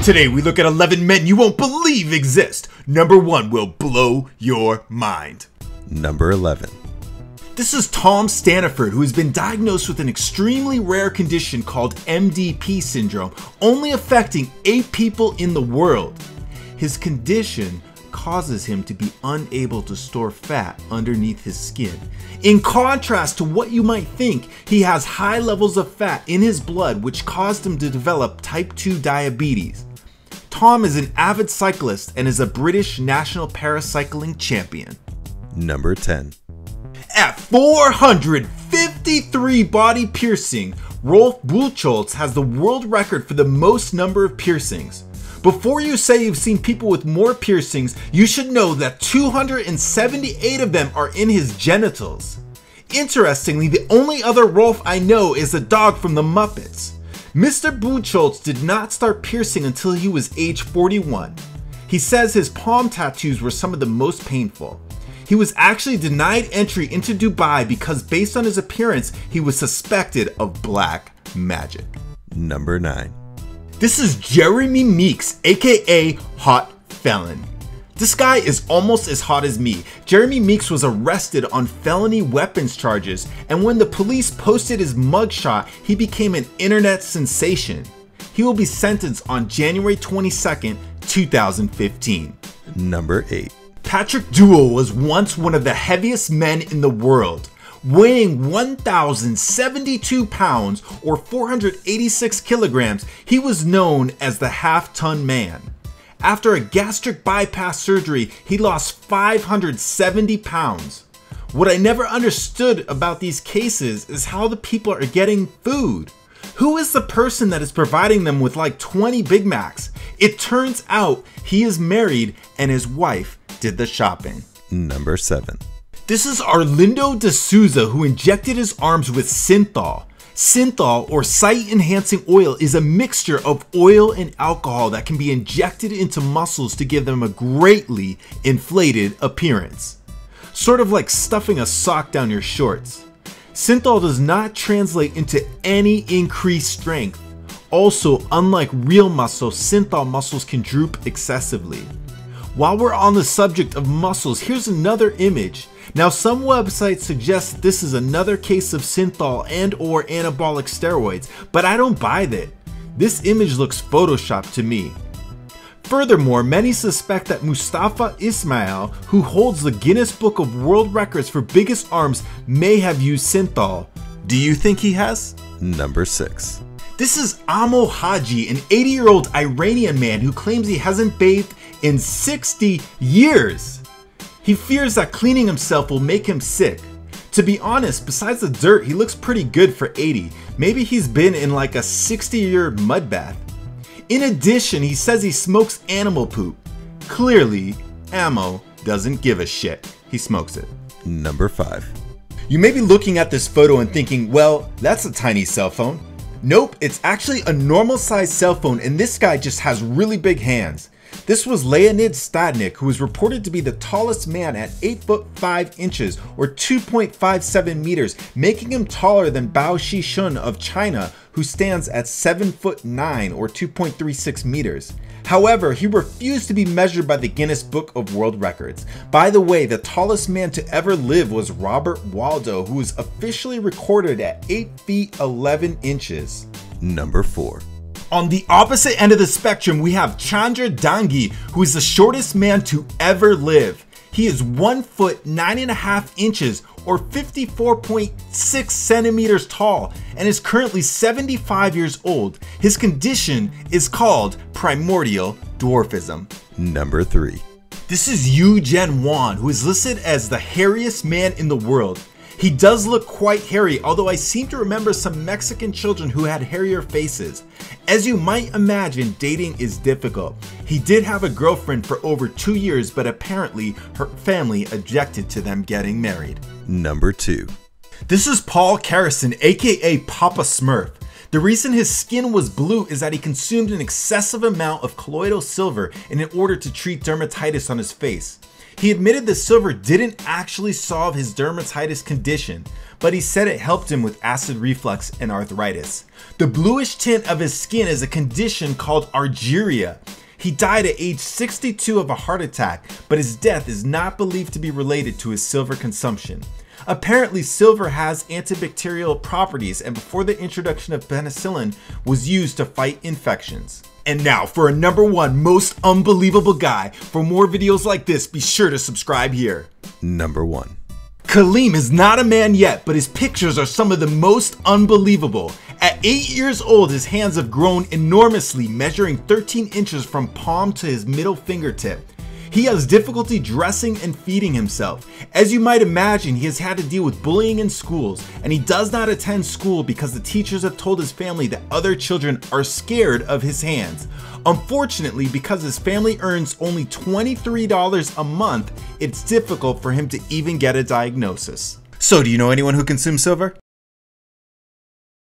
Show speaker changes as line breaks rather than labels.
Today we look at 11 men you won't believe exist. Number 1 will blow your mind.
Number 11.
This is Tom Staniford, who has been diagnosed with an extremely rare condition called MDP syndrome, only affecting 8 people in the world. His condition causes him to be unable to store fat underneath his skin. In contrast to what you might think, he has high levels of fat in his blood, which caused him to develop type 2 diabetes. Tom is an avid cyclist and is a British national paracycling champion.
Number 10.
At 453 body piercing, Rolf Buchholz has the world record for the most number of piercings. Before you say you've seen people with more piercings, you should know that 278 of them are in his genitals. Interestingly, the only other Rolf I know is the dog from the Muppets. Mr. Buchholz did not start piercing until he was age 41. He says his palm tattoos were some of the most painful. He was actually denied entry into Dubai because based on his appearance, he was suspected of black magic.
Number 9.
This is Jeremy Meeks, aka Hot Felon. This guy is almost as hot as me. Jeremy Meeks was arrested on felony weapons charges, and when the police posted his mugshot, he became an internet sensation. He will be sentenced on January 22nd, 2015.
Number 8.
Patrick Dewell was once one of the heaviest men in the world. Weighing 1,072 pounds or 486 kilograms, he was known as the half-ton man. After a gastric bypass surgery, he lost 570 pounds. What I never understood about these cases is how the people are getting food. Who is the person that is providing them with like 20 Big Macs? It turns out he is married and his wife did the shopping.
Number 7.
This is Arlindo de Souza, who injected his arms with synthol. Synthol, or sight-enhancing oil, is a mixture of oil and alcohol that can be injected into muscles to give them a greatly inflated appearance. Sort of like stuffing a sock down your shorts. Synthol does not translate into any increased strength. Also, unlike real muscle, synthol muscles can droop excessively. While we're on the subject of muscles, here's another image. Now, some websites suggest that this is another case of synthol and or anabolic steroids, but I don't buy that. This image looks photoshopped to me. Furthermore, many suspect that Mustafa Ismail, who holds the Guinness Book of World Records for biggest arms, may have used synthol. Do you think he has?
Number 6.
This is Amo Haji, an 80-year-old Iranian man who claims he hasn't bathed in 60 years. He fears that cleaning himself will make him sick. To be honest, besides the dirt, he looks pretty good for 80. Maybe he's been in like a 60-year mud bath. In addition, he says he smokes animal poop. Clearly, Amo doesn't give a shit. He smokes it.
Number 5.
You may be looking at this photo and thinking, well, that's a tiny cell phone. Nope, it's actually a normal sized cell phone, and this guy just has really big hands. This was Leonid Stadnik, who was reported to be the tallest man at 8 foot 5 inches or 2.57 meters, making him taller than Bao Shishun of China, who stands at 7 foot 9 or 2.36 meters. However, he refused to be measured by the Guinness Book of World Records. By the way, the tallest man to ever live was Robert Waldo, who was officially recorded at 8 feet 11 inches.
Number 4.
On the opposite end of the spectrum, we have Chandra Dangi, who is the shortest man to ever live. He is 1 foot 9.5 inches or 54.6 centimeters tall and is currently 75 years old. His condition is called primordial dwarfism.
Number 3.
This is Yu Jen Wan, who is listed as the hairiest man in the world. He does look quite hairy, although I seem to remember some Mexican children who had hairier faces. As you might imagine, dating is difficult. He did have a girlfriend for over 2 years, but apparently her family objected to them getting married.
Number 2.
This is Paul Carrison, aka Papa Smurf. The reason his skin was blue is that he consumed an excessive amount of colloidal silver in order to treat dermatitis on his face. He admitted the silver didn't actually solve his dermatitis condition, but he said it helped him with acid reflux and arthritis. The bluish tint of his skin is a condition called argyria. He died at age 62 of a heart attack, but his death is not believed to be related to his silver consumption. Apparently, silver has antibacterial properties, and before the introduction of penicillin was used to fight infections. And now for a number 1 most unbelievable guy. For more videos like this, be sure to subscribe here.
Number 1.
Kaleem is not a man yet, but his pictures are some of the most unbelievable. At 8 years old, his hands have grown enormously, measuring 13 inches from palm to his middle fingertip. He has difficulty dressing and feeding himself. As you might imagine, he has had to deal with bullying in schools, and he does not attend school because the teachers have told his family that other children are scared of his hands. Unfortunately, because his family earns only $23 a month, it's difficult for him to even get a diagnosis. So, do you know anyone who consumes silver?